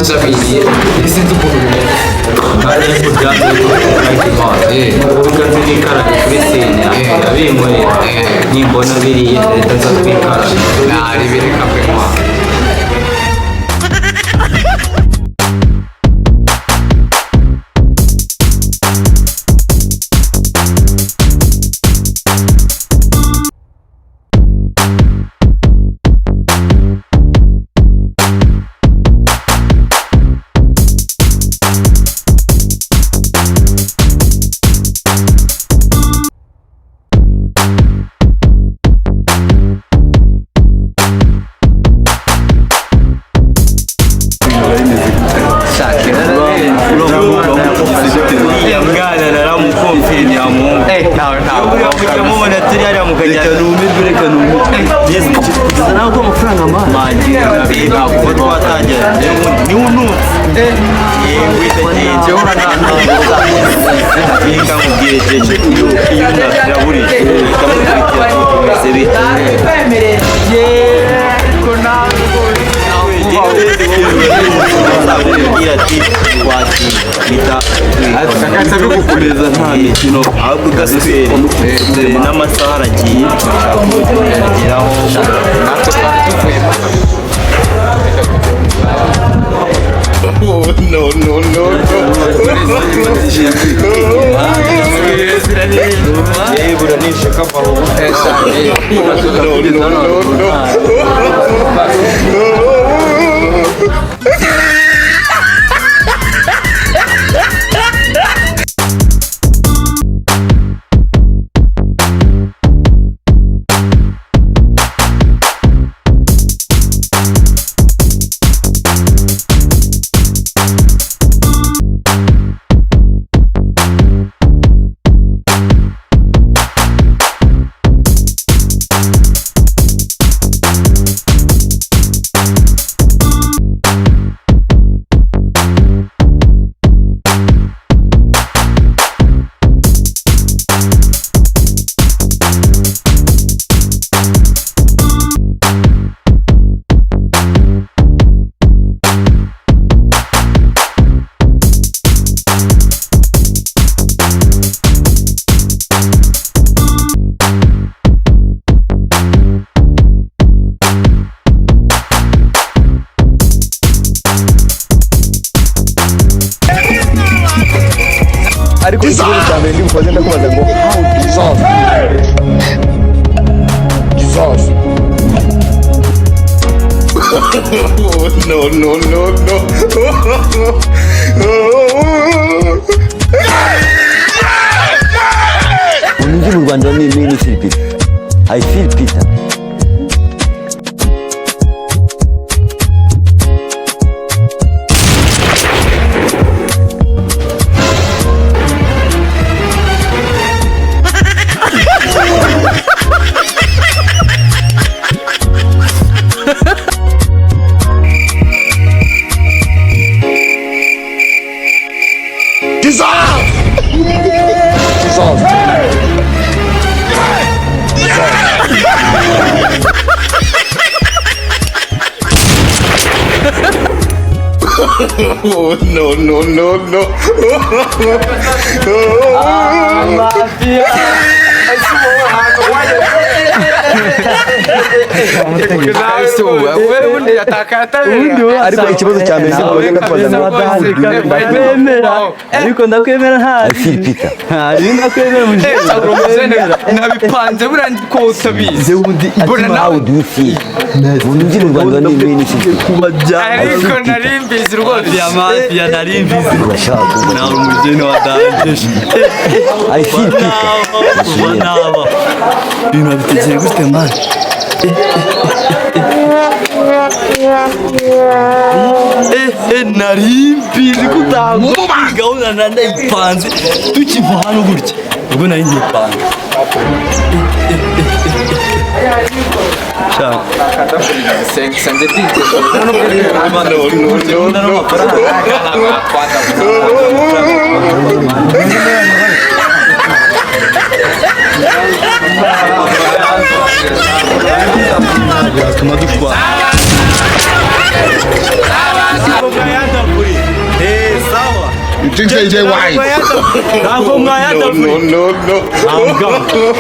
capelli e senza un po' di ma adesso già canzoni di cara che segna avevo di buona verità e tanto di cara la rivede capo qua. ariko ikibazo cya mbere ndibukoze ndakubaza ngo gisoza no umujyi mu Rwanda ni Philippines. I feel Peter. No. ariko ikibazo cya mbere ndibukoze ndakubaza ngo ariko ndakwemera nta feel Peter. ndakwemera nabipanze buriya ko utabizi How do you feel? Umujyi mu Rwanda ni Philippines. ariko nari mbizi rwose ya nari mbizi urashaka nawe umugeni wa danje I feel Peter. naba ibintu bitegeye gute man nari mbizi kutago gahunda ndayipanze tukiva hano gutya ubwo nari ngipanze biratuma dushwana JJ White. Ntabwo mwayata No, no, no, no. Ntabwo.